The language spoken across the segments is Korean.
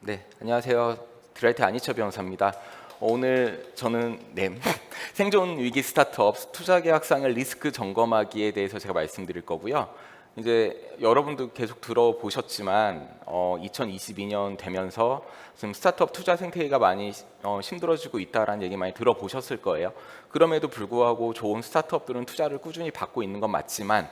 네, 안녕하세요. 드라이트 안희철 변호사입니다. 오늘 저는 생존 위기 스타트업 투자 계약상의 리스크 점검하기에 대해서 제가 말씀드릴 거고요. 이제 여러분도 계속 들어보셨지만 2022년 되면서 지금 스타트업 투자 생태계가 많이 힘들어지고 있다라는 얘기 많이 들어보셨을 거예요. 그럼에도 불구하고 좋은 스타트업들은 투자를 꾸준히 받고 있는 건 맞지만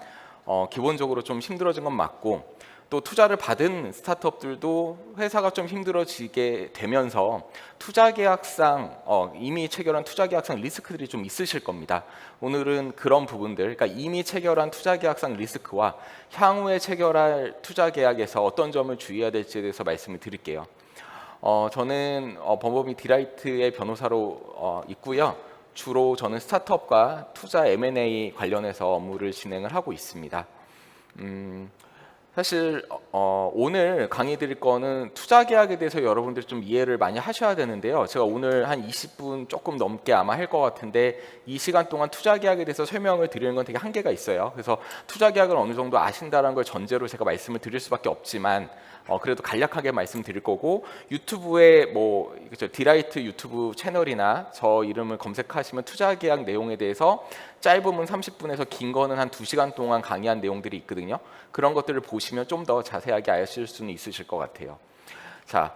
기본적으로 좀 힘들어진 건 맞고, 또 투자를 받은 스타트업들도 회사가 좀 힘들어지게 되면서 투자 계약상 이미 체결한 투자 계약상 리스크들이 좀 있으실 겁니다. 오늘은 그런 부분들, 그러니까 이미 체결한 투자 계약상 리스크와 향후에 체결할 투자 계약에서 어떤 점을 주의해야 될지에 대해서 말씀을 드릴게요. 저는 범법인 디라이트의 변호사로 있고요. 주로 저는 스타트업과 투자 M&A 관련해서 업무를 진행을 하고 있습니다. 사실 오늘 강의 드릴 거는 투자 계약에 대해서 여러분들이 좀 이해를 많이 하셔야 되는데요. 제가 오늘 한 20분 조금 넘게 아마 할 것 같은데, 이 시간 동안 투자 계약에 대해서 설명을 드리는 건 되게 한계가 있어요. 그래서 투자 계약을 어느 정도 아신다는 걸 전제로 제가 말씀을 드릴 수밖에 없지만 그래도 간략하게 말씀드릴 거고, 유튜브에 그렇죠, 디라이트 유튜브 채널이나 저 이름을 검색하시면 투자 계약 내용에 대해서 짧으면 30분에서 긴 거는 한 2시간 동안 강의한 내용들이 있거든요. 그런 것들을 보시면 좀 더 자세하게 아실 수는 있으실 것 같아요. 자,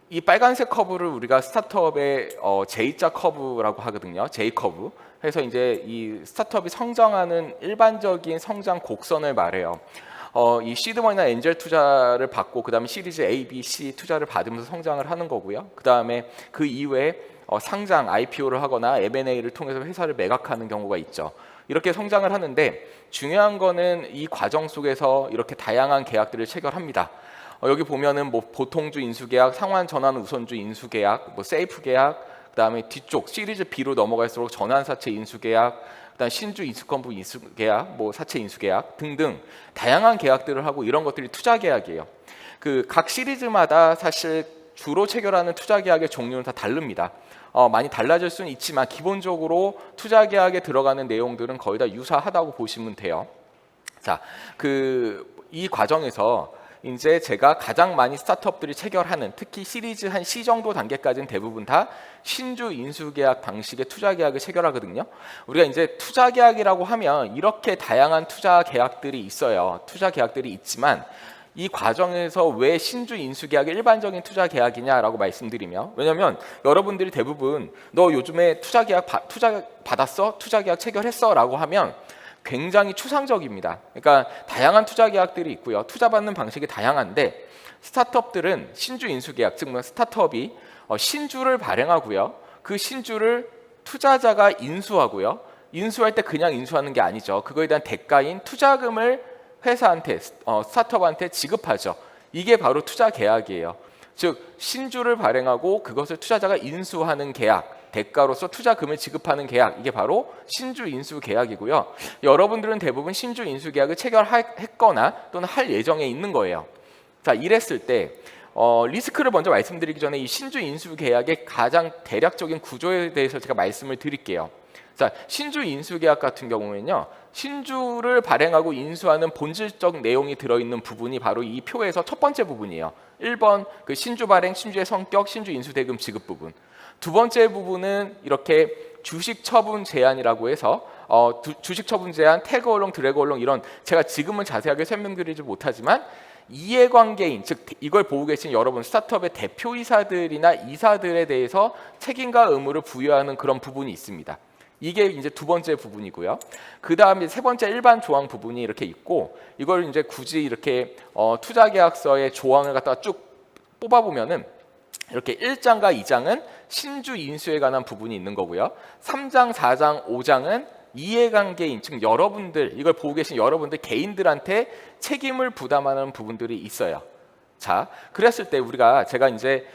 이 빨간색 커브를 우리가 스타트업의 J자 커브라고 하거든요. J 커브. 그래서 이제 이 스타트업이 성장하는 일반적인 성장 곡선을 말해요. 이 시드머니나 엔젤 투자를 받고 그다음에 시리즈 A, B, C 투자를 받으면서 성장을 하는 거고요. 그다음에 그 이후에 상장, IPO를 하거나 M&A를 통해서 회사를 매각하는 경우가 있죠. 이렇게 성장을 하는데 중요한 거는 이 과정 속에서 이렇게 다양한 계약들을 체결합니다. 여기 보면은 보통주 인수계약, 상환 전환 우선주 인수계약, 세이프 계약, 그다음에 뒤쪽 시리즈 B로 넘어갈수록 전환사채 인수계약, 그다음 신주 인수권부 인수계약, 사채 인수계약 등등 다양한 계약들을 하고, 이런 것들이 투자 계약이에요. 각 시리즈마다 사실 주로 체결하는 투자 계약의 종류는 다 다릅니다. 많이 달라질 수는 있지만 기본적으로 투자 계약에 들어가는 내용들은 거의 다 유사하다고 보시면 돼요. 자, 이 과정에서 이제 제가 가장 많이 스타트업들이 체결하는, 특히 시리즈 한 C 정도 단계까지는 대부분 다 신주 인수계약 방식의 투자 계약을 체결하거든요. 우리가 이제 투자 계약이라고 하면 이렇게 다양한 투자 계약들이 있어요. 투자 계약들이 있지만 이 과정에서 왜 신주 인수계약이 일반적인 투자 계약이냐라고 말씀드리며, 왜냐하면 여러분들이 대부분 너 요즘에 투자 받았어? 투자 계약 체결했어? 라고 하면 굉장히 추상적입니다. 그러니까 다양한 투자 계약들이 있고요. 투자 받는 방식이 다양한데, 스타트업들은 신주 인수계약, 즉 스타트업이 신주를 발행하고요. 그 신주를 투자자가 인수하고요. 인수할 때 그냥 인수하는 게 아니죠. 그거에 대한 대가인 투자금을 회사한테, 스타트업한테 지급하죠. 이게 바로 투자 계약이에요. 즉 신주를 발행하고 그것을 투자자가 인수하는 계약, 대가로서 투자금을 지급하는 계약, 이게 바로 신주 인수 계약이고요. 여러분들은 대부분 신주 인수 계약을 체결했거나 또는 할 예정에 있는 거예요. 자, 이랬을 때 리스크를 먼저 말씀드리기 전에 이 신주 인수 계약의 가장 대략적인 구조에 대해서 제가 말씀을 드릴게요. 자, 신주 인수 계약 같은 경우에는요, 신주를 발행하고 인수하는 본질적 내용이 들어있는 부분이 바로 이 표에서 첫 번째 부분이에요. 1번 신주 발행, 신주의 성격, 신주 인수 대금 지급 부분. 두 번째 부분은 이렇게 주식 처분 제한이라고 해서 주식 처분 제한, 태그 얼롱, 드래그 얼롱, 이런, 제가 지금은 자세하게 설명드리지 못하지만 이해관계인, 즉 이걸 보고 계신 여러분 스타트업의 대표이사들이나 이사들에 대해서 책임과 의무를 부여하는 그런 부분이 있습니다. 이게 이제 두 번째 부분이고요. 그 다음에 세 번째 일반 조항 부분이 이렇게 있고, 이걸 이제 굳이 이렇게 투자계약서의 조항을 갖다가 쭉 뽑아보면은 이렇게 1장과 2장은 신주 인수에 관한 부분이 있는 거고요. 3장, 4장, 5장은 이해관계인, 즉 여러분들, 이걸 보고 계신 여러분들 개인들한테 책임을 부담하는 부분들이 있어요. 자, 그랬을 때 제가 이제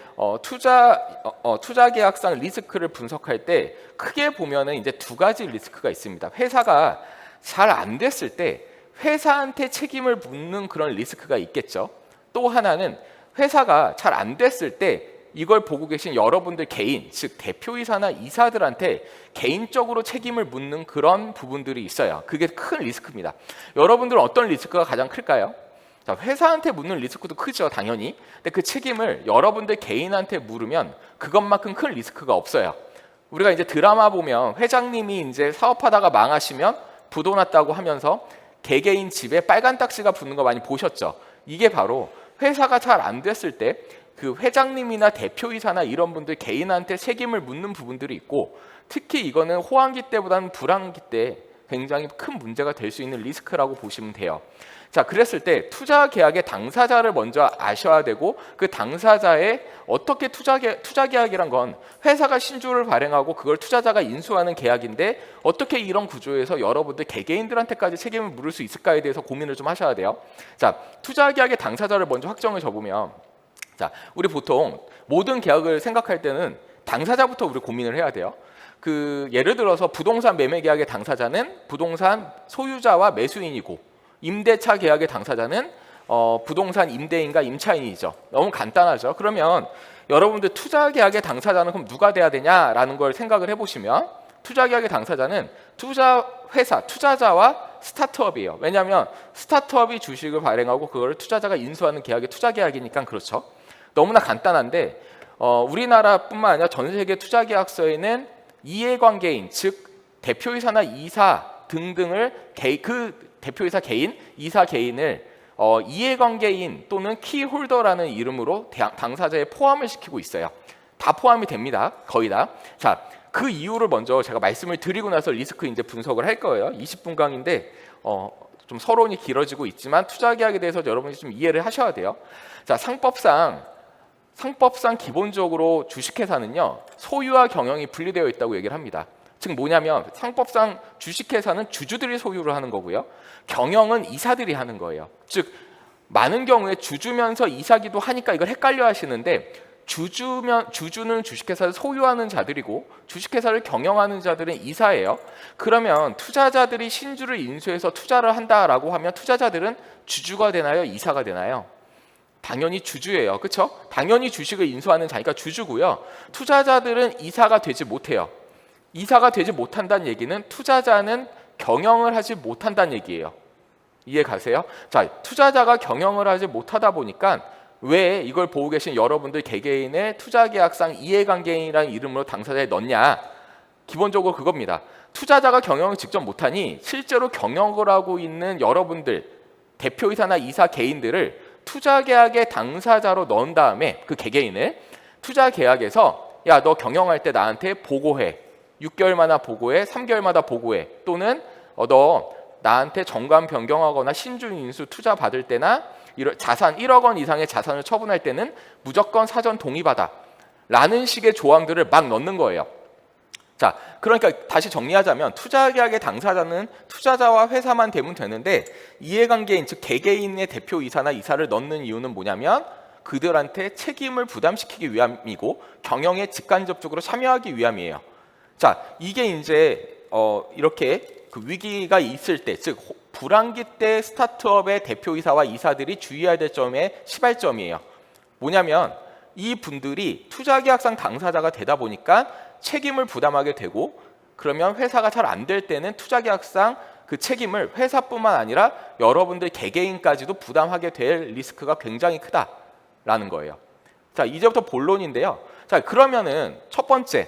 투자 계약상 리스크를 분석할 때 크게 보면은 이제 두 가지 리스크가 있습니다. 회사가 잘 안 됐을 때 회사한테 책임을 묻는 그런 리스크가 있겠죠. 또 하나는 회사가 잘 안 됐을 때 이걸 보고 계신 여러분들 개인, 즉 대표이사나 이사들한테 개인적으로 책임을 묻는 그런 부분들이 있어요. 그게 큰 리스크입니다. 여러분들은 어떤 리스크가 가장 클까요? 자, 회사한테 묻는 리스크도 크죠, 당연히. 근데 그 책임을 여러분들 개인한테 물으면 그것만큼 큰 리스크가 없어요. 우리가 이제 드라마 보면 회장님이 이제 사업하다가 망하시면 부도 났다고 하면서 개개인 집에 빨간 딱지가 붙는 거 많이 보셨죠? 이게 바로 회사가 잘 안 됐을 때 그 회장님이나 대표이사나 이런 분들 개인한테 책임을 묻는 부분들이 있고, 특히 이거는 호황기 때보다는 불황기 때 굉장히 큰 문제가 될 수 있는 리스크라고 보시면 돼요. 자, 그랬을 때 투자 계약의 당사자를 먼저 아셔야 되고, 그 당사자의 어떻게 투자 계약이란 건 회사가 신주를 발행하고 그걸 투자자가 인수하는 계약인데 어떻게 이런 구조에서 여러분들 개개인들한테까지 책임을 물을 수 있을까에 대해서 고민을 좀 하셔야 돼요. 자, 투자 계약의 당사자를 먼저 확정을 접으면, 자, 우리 보통 모든 계약을 생각할 때는 당사자부터 우리 고민을 해야 돼요. 그 예를 들어서 부동산 매매 계약의 당사자는 부동산 소유자와 매수인이고, 임대차 계약의 당사자는 부동산 임대인과 임차인이죠. 너무 간단하죠. 그러면 여러분들 투자 계약의 당사자는 그럼 누가 돼야 되냐라는 걸 생각을 해보시면, 투자 계약의 당사자는 투자 회사, 투자자와 스타트업이에요. 왜냐하면 스타트업이 주식을 발행하고 그걸 투자자가 인수하는 계약이 투자 계약이니까. 그렇죠. 너무나 간단한데 우리나라뿐만 아니라 전 세계 투자 계약서에는 이해관계인, 즉 대표이사나 이사 등등을 그 대표이사 개인, 이사 개인을 이해관계인 또는 키홀더라는 이름으로 당사자에 포함을 시키고 있어요. 다 포함이 됩니다. 거의 다. 자, 그 이유를 먼저 제가 말씀을 드리고 나서 리스크 이제 분석을 할 거예요. 20분 강의인데 좀 서론이 길어지고 있지만 투자 계약에 대해서 여러분이 좀 이해를 하셔야 돼요. 자, 상법상 기본적으로 주식회사는요, 소유와 경영이 분리되어 있다고 얘기를 합니다. 즉 뭐냐면 상법상 주식회사는 주주들이 소유를 하는 거고요, 경영은 이사들이 하는 거예요. 즉 많은 경우에 주주면서 이사기도 하니까 이걸 헷갈려 하시는데, 주주는 주식회사를 소유하는 자들이고 주식회사를 경영하는 자들은 이사예요. 그러면 투자자들이 신주를 인수해서 투자를 한다라고 하면 투자자들은 주주가 되나요, 이사가 되나요? 당연히 주주예요. 그렇죠? 당연히 주식을 인수하는 자니까 주주고요. 투자자들은 이사가 되지 못해요. 이사가 되지 못한다는 얘기는 투자자는 경영을 하지 못한다는 얘기예요. 이해 가세요? 자, 투자자가 경영을 하지 못하다 보니까 왜 이걸 보고 계신 여러분들 개개인의 투자계약상 이해관계인이라는 이름으로 당사자에 넣냐? 기본적으로 그겁니다. 투자자가 경영을 직접 못하니 실제로 경영을 하고 있는 여러분들 대표이사나 이사 개인들을 투자계약의 당사자로 넣은 다음에 그 개개인을 투자계약에서 야, 너 경영할 때 나한테 보고해. 6개월마다 보고해, 3개월마다 보고해. 또는 너 나한테 정관 변경하거나 신주 인수 투자 받을 때나 자산 1억 원 이상의 자산을 처분할 때는 무조건 사전 동의받아 라는 식의 조항들을 막 넣는 거예요. 자, 그러니까 다시 정리하자면 투자계약의 당사자는 투자자와 회사만 되면 되는데, 이해관계인 즉 개개인의 대표이사나 이사를 넣는 이유는 뭐냐면 그들한테 책임을 부담시키기 위함이고 경영에 직간접적으로 참여하기 위함이에요. 자, 이게 이제 이렇게 그 위기가 있을 때, 즉 불황기 때 스타트업의 대표이사와 이사들이 주의해야 될 점의 시발점이에요. 뭐냐면 이 분들이 투자계약상 당사자가 되다 보니까 책임을 부담하게 되고, 그러면 회사가 잘 안 될 때는 투자계약상 그 책임을 회사뿐만 아니라 여러분들 개개인까지도 부담하게 될 리스크가 굉장히 크다라는 거예요. 자, 이제부터 본론인데요. 자, 그러면은 첫 번째,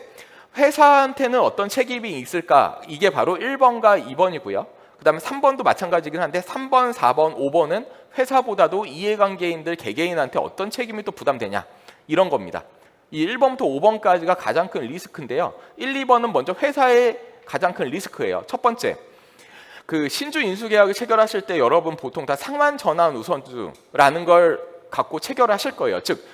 회사한테는 어떤 책임이 있을까? 이게 바로 1번과 2번이고요. 그 다음에 3번도 마찬가지긴 한데 3번, 4번, 5번은 회사보다도 이해관계인들 개개인한테 어떤 책임이 또 부담되냐, 이런 겁니다. 이 1번부터 5번까지가 가장 큰 리스크인데요. 1, 2번은 먼저 회사의 가장 큰 리스크예요. 첫 번째, 그 신주 인수 계약을 체결하실 때 여러분 보통 다 상환 전환 우선주라는 걸 갖고 체결하실 거예요. 즉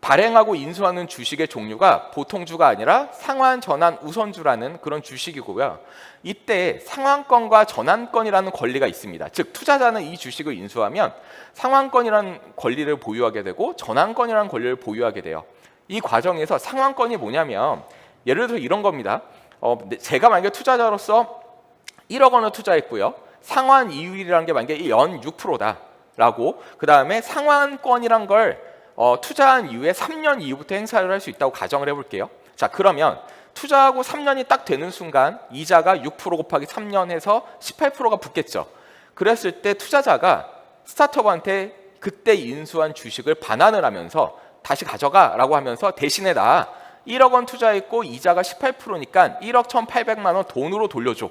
발행하고 인수하는 주식의 종류가 보통주가 아니라 상환 전환 우선주라는 그런 주식이고요. 이때 상환권과 전환권이라는 권리가 있습니다. 즉 투자자는 이 주식을 인수하면 상환권이라는 권리를 보유하게 되고 전환권이라는 권리를 보유하게 돼요. 이 과정에서 상환권이 뭐냐면 예를 들어 이런 겁니다. 제가 만약에 투자자로서 1억 원을 투자했고요. 상환 이율이라는 게 만약에 연 6%다라고, 그 다음에 상환권이란 걸 투자한 이후에 3년 이후부터 행사를 할 수 있다고 가정을 해볼게요. 자, 그러면 투자하고 3년이 딱 되는 순간 이자가 6% 곱하기 3년 해서 18%가 붙겠죠. 그랬을 때 투자자가 스타트업한테 그때 인수한 주식을 반환을 하면서 다시 가져가라고 하면서 대신에 나 1억 원 투자했고 이자가 18%니까 1억 1,800만 원 돈으로 돌려줘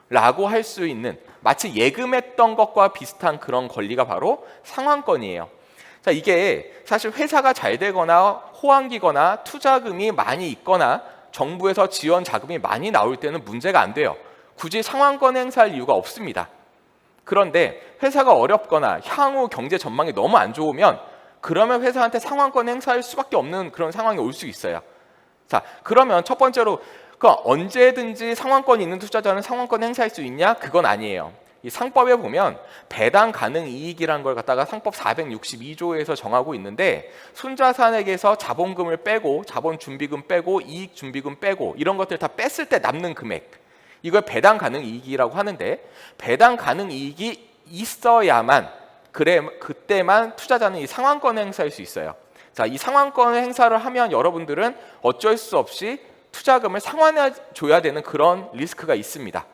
라고 할 수 있는, 마치 예금했던 것과 비슷한 그런 권리가 바로 상환권이에요. 자, 이게 사실 회사가 잘 되거나 호황기거나 투자금이 많이 있거나 정부에서 지원 자금이 많이 나올 때는 문제가 안 돼요. 굳이 상환권 행사할 이유가 없습니다. 그런데 회사가 어렵거나 향후 경제 전망이 너무 안 좋으면 그러면 회사한테 상환권 행사할 수밖에 없는 그런 상황이 올 수 있어요. 자, 그러면 첫 번째로 언제든지 상환권이 있는 투자자는 상환권 행사할 수 있냐? 그건 아니에요. 이 상법에 보면 배당 가능 이익이라는 걸 갖다가 상법 462조에서 정하고 있는데 순자산액에서 자본금을 빼고 자본 준비금 빼고 이익 준비금 빼고 이런 것들 다 뺐을 때 남는 금액, 이걸 배당 가능 이익이라고 하는데, 배당 가능 이익이 있어야만 그때만 투자자는 이 상환권 행사할 수 있어요. 자, 이 상환권 행사를 하면 여러분들은 어쩔 수 없이 투자금을 상환해 줘야 되는 그런 리스크가 있습니다.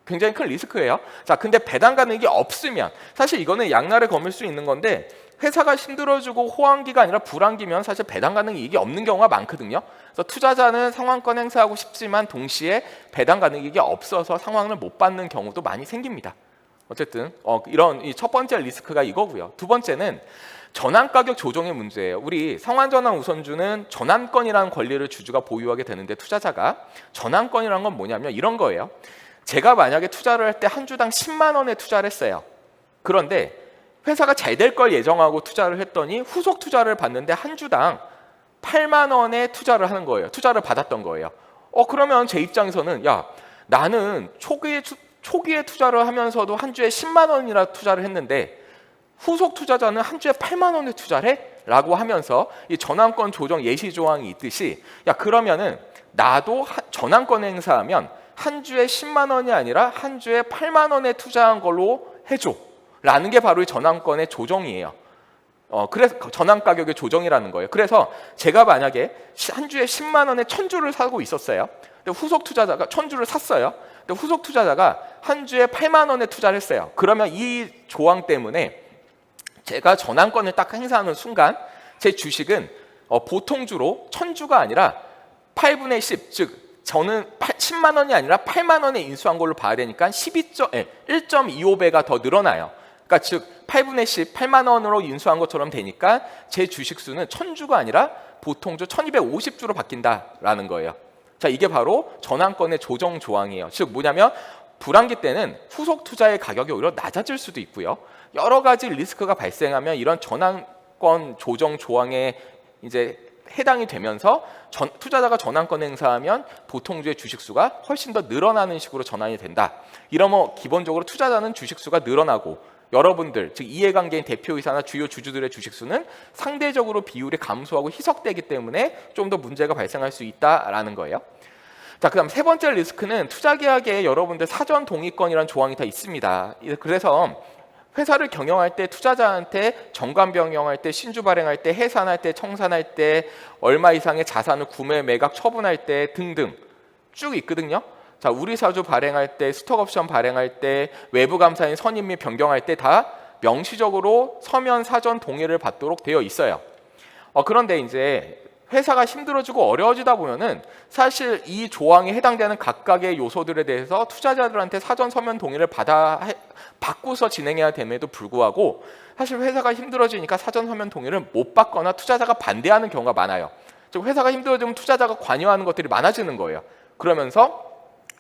굉장히 큰 리스크예요. 자, 근데 배당 가능이 없으면 사실 이거는 양날을 검을 수 있는 건데, 회사가 힘들어지고 호황기가 아니라 불황기면 사실 배당 가능 이익이 없는 경우가 많거든요. 그래서 투자자는 상환권 행사하고 싶지만 동시에 배당 가능 이익이 없어서 상환을 못 받는 경우도 많이 생깁니다. 어쨌든 이런 이 첫 번째 리스크가 이거고요. 두 번째는 전환가격 조정의 문제예요. 우리 상환전환 우선주는 전환권이라는 권리를 주주가 보유하게 되는데, 투자자가 전환권이라는 건 뭐냐면 이런 거예요. 제가 만약에 투자를 할 때 한 주당 10만 원에 투자를 했어요. 그런데 회사가 잘 될 걸 예정하고 투자를 했더니 후속 투자를 받는데 한 주당 8만 원에 투자를 하는 거예요. 투자를 받았던 거예요. 그러면 제 입장에서는 야, 나는 초기에 투자를 하면서도 한 주에 10만 원이나 투자를 했는데 후속 투자자는 한 주에 8만 원에 투자를 해? 라고 하면서 이 전환권 조정 예시 조항이 있듯이, 야, 그러면은 나도 전환권 행사하면 한 주에 10만 원이 아니라 한 주에 8만 원에 투자한 걸로 해줘 라는 게 바로 이 전환권의 조정이에요. 그래서 전환 가격의 조정이라는 거예요. 그래서 제가 만약에 한 주에 10만 원에 1,000주를 사고 있었어요. 근데 후속 투자자가 1,000주를 샀어요. 근데 후속 투자자가 한 주에 8만 원에 투자를 했어요. 그러면 이 조항 때문에 제가 전환권을 딱 행사하는 순간 제 주식은 보통주로 1,000주가 아니라 8분의 10, 즉 저는 10만 원이 아니라 8만 원에 인수한 걸로 봐야 되니까 1.25배가 더 늘어나요. 그러니까 즉 8분의 10, 8만 원으로 인수한 것처럼 되니까 제 주식 수는 1,000주가 아니라 보통주 1,250주로 바뀐다라는 거예요. 자, 이게 바로 전환권의 조정 조항이에요. 즉 뭐냐면 불황기 때는 후속 투자의 가격이 오히려 낮아질 수도 있고요. 여러 가지 리스크가 발생하면 이런 전환권 조정 조항에 이제 해당이 되면서 투자자가 전환권 행사하면 보통주의 주식수가 훨씬 더 늘어나는 식으로 전환이 된다. 이러면 기본적으로 투자자는 주식수가 늘어나고 여러분들, 즉 이해관계인 대표이사나 주요 주주들의 주식수는 상대적으로 비율이 감소하고 희석되기 때문에 좀 더 문제가 발생할 수 있다라는 거예요. 자, 그다음 세 번째 리스크는 투자계약에 여러분들 사전 동의권이라는 조항이 다 있습니다. 그래서 회사를 경영할 때 투자자한테 정관 변경할 때, 신주 발행할 때, 해산할 때, 청산할 때, 얼마 이상의 자산을 구매, 매각, 처분할 때 등등 쭉 있거든요. 자, 우리사주 발행할 때, 스톡옵션 발행할 때, 외부 감사인 선임 및 변경할 때 다 명시적으로 서면 사전 동의를 받도록 되어 있어요. 그런데 이제 회사가 힘들어지고 어려워지다 보면은 사실 이 조항에 해당되는 각각의 요소들에 대해서 투자자들한테 사전 서면 동의를 받고서 진행해야 됨에도 불구하고 사실 회사가 힘들어지니까 사전 서면 동의를 못 받거나 투자자가 반대하는 경우가 많아요. 즉 회사가 힘들어지면 투자자가 관여하는 것들이 많아지는 거예요. 그러면서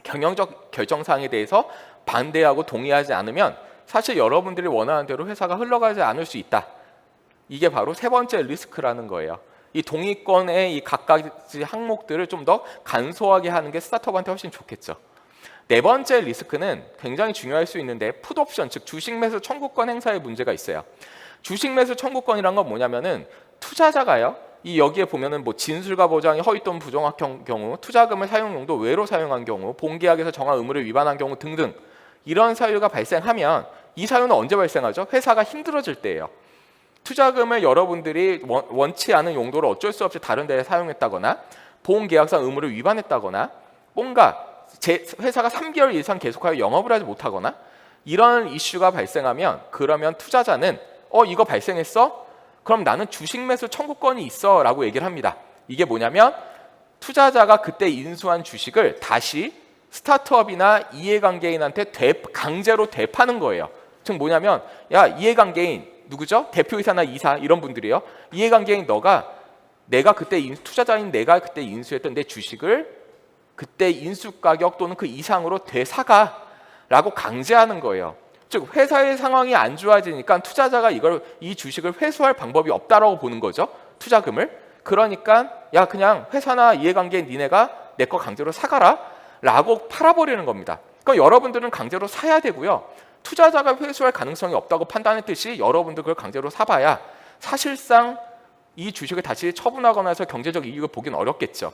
경영적 결정 사항에 대해서 반대하고 동의하지 않으면 사실 여러분들이 원하는 대로 회사가 흘러가지 않을 수 있다. 이게 바로 세 번째 리스크라는 거예요. 이 동의권의 이 각가지 항목들을 좀 더 간소하게 하는 게 스타트업한테 훨씬 좋겠죠. 네 번째 리스크는 굉장히 중요할 수 있는데 풋옵션, 즉 주식 매수 청구권 행사의 문제가 있어요. 주식 매수 청구권이란 건 뭐냐면은 투자자가요, 이 여기에 보면은 뭐 진술과 보장이 허위또는 부정확한 경우, 투자금을 사용 용도 외로 사용한 경우, 본계약에서 정한 의무를 위반한 경우 등등 이런 사유가 발생하면 이 사유는 언제 발생하죠? 회사가 힘들어질 때예요. 투자금을 여러분들이 원치 않은 용도로 어쩔 수 없이 다른 데에 사용했다거나 보험계약상 의무를 위반했다거나 뭔가 회사가 3개월 이상 계속하여 영업을 하지 못하거나 이런 이슈가 발생하면 그러면 투자자는 이거 발생했어? 그럼 나는 주식 매수 청구권이 있어 라고 얘기를 합니다. 이게 뭐냐면 투자자가 그때 인수한 주식을 다시 스타트업이나 이해관계인한테 강제로 되파는 거예요. 즉 뭐냐면 야, 이해관계인 누구죠? 대표이사나 이사 이런 분들이요. 이해관계인 내가 그때 투자자인 내가 그때 인수했던 내 주식을 그때 인수 가격 또는 그 이상으로 되사가라고 강제하는 거예요. 즉 회사의 상황이 안 좋아지니까 투자자가 이 주식을 회수할 방법이 없다라고 보는 거죠. 투자금을. 그러니까 야, 그냥 회사나 이해관계인 니네가 내 거 강제로 사가라 라고 팔아버리는 겁니다. 그러니까 여러분들은 강제로 사야 되고요. 투자자가 회수할 가능성이 없다고 판단했듯이 여러분들 그걸 강제로 사봐야 사실상 이 주식을 다시 처분하거나 해서 경제적 이익을 보기는 어렵겠죠.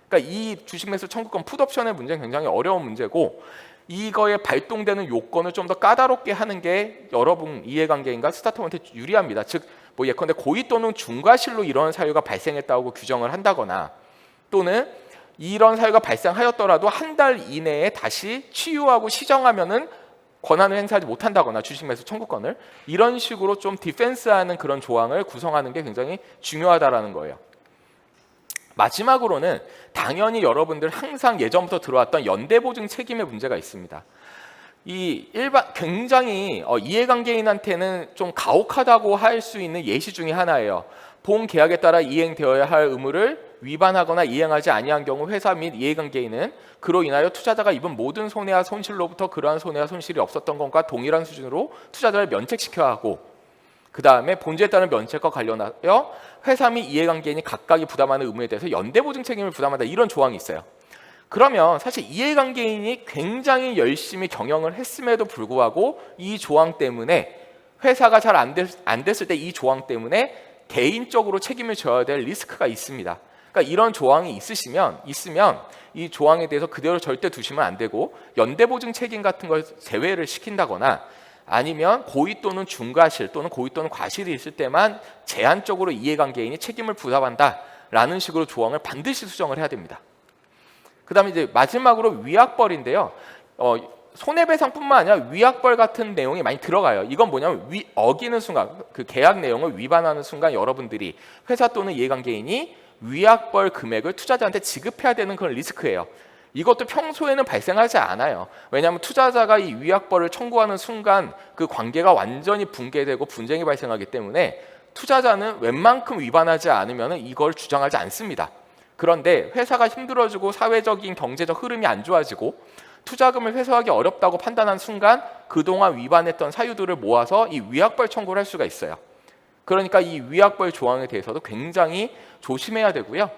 그러니까 이 주식 매수 청구권 풋옵션의 문제는 굉장히 어려운 문제고 이거에 발동되는 요건을 좀 더 까다롭게 하는 게 여러분 이해관계인과 스타트업한테 유리합니다. 즉 뭐 예컨대 고의 또는 중과실로 이런 사유가 발생했다고 규정을 한다거나 또는 이런 사유가 발생하였더라도 한 달 이내에 다시 치유하고 시정하면은 권한을 행사하지 못한다거나 주식 매수 청구권을 이런 식으로 좀 디펜스하는 그런 조항을 구성하는 게 굉장히 중요하다라는 거예요. 마지막으로는 당연히 여러분들 항상 예전부터 들어왔던 연대보증 책임의 문제가 있습니다. 굉장히 이해관계인한테는 좀 가혹하다고 할 수 있는 예시 중에 하나예요. 본 계약에 따라 이행되어야 할 의무를 위반하거나 이행하지 아니한 경우 회사 및 이해관계인은 그로 인하여 투자자가 입은 모든 손해와 손실로부터 그러한 손해와 손실이 없었던 것과 동일한 수준으로 투자자를 면책시켜야 하고 그 다음에 본질에 따른 면책과 관련하여 회사 및 이해관계인이 각각이 부담하는 의무에 대해서 연대보증 책임을 부담한다 이런 조항이 있어요. 그러면 사실 이해관계인이 굉장히 열심히 경영을 했음에도 불구하고 이 조항 때문에 회사가 잘 안 됐을 때 이 조항 때문에 개인적으로 책임을 져야 될 리스크가 있습니다. 그러니까 이런 조항이 있으면 이 조항에 대해서 그대로 절대 두시면 안 되고 연대보증 책임 같은 걸 제외를 시킨다거나 아니면 고의 또는 중과실 또는 고의 또는 과실이 있을 때만 제한적으로 이해관계인이 책임을 부담한다라는 식으로 조항을 반드시 수정을 해야 됩니다. 그 다음에 이제 마지막으로 위약벌인데요. 손해배상뿐만 아니라 위약벌 같은 내용이 많이 들어가요. 이건 뭐냐면 어기는 순간 그 계약 내용을 위반하는 순간 여러분들이 회사 또는 이해관계인이 위약벌 금액을 투자자한테 지급해야 되는 그런 리스크예요. 이것도 평소에는 발생하지 않아요. 왜냐하면 투자자가 이 위약벌을 청구하는 순간 그 관계가 완전히 붕괴되고 분쟁이 발생하기 때문에 투자자는 웬만큼 위반하지 않으면 이걸 주장하지 않습니다. 그런데 회사가 힘들어지고 사회적인 경제적 흐름이 안 좋아지고 투자금을 회수하기 어렵다고 판단한 순간 그동안 위반했던 사유들을 모아서 이 위약벌 청구를 할 수가 있어요. 그러니까 이 위약벌 조항에 대해서도 굉장히 조심해야 되고요.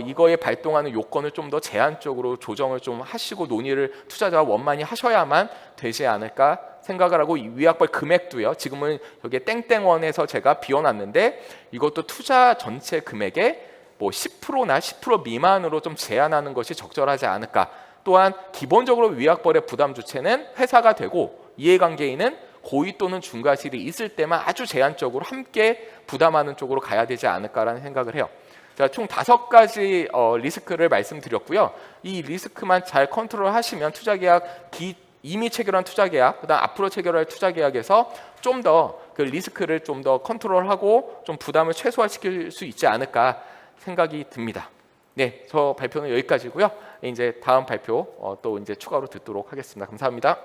이거에 발동하는 요건을 좀 더 제한적으로 조정을 좀 하시고 논의를 투자자와 원만히 하셔야만 되지 않을까 생각을 하고 이 위약벌 금액도요. 지금은 여기에 땡땡원에서 제가 비워놨는데 이것도 투자 전체 금액의 뭐 10%나 10% 미만으로 좀 제한하는 것이 적절하지 않을까. 또한 기본적으로 위약벌의 부담 주체는 회사가 되고 이해관계인은 고의 또는 중과실이 있을 때만 아주 제한적으로 함께 부담하는 쪽으로 가야 되지 않을까라는 생각을 해요. 자, 총 5가지 리스크를 말씀드렸고요. 이 리스크만 잘 컨트롤하시면 투자계약 이미 체결한 투자계약, 그다음 앞으로 체결할 투자계약에서 좀 더 그 리스크를 좀 더 컨트롤하고 좀 부담을 최소화시킬 수 있지 않을까 생각이 듭니다. 네, 저 발표는 여기까지고요. 이제 다음 발표 또 이제 추가로 듣도록 하겠습니다. 감사합니다.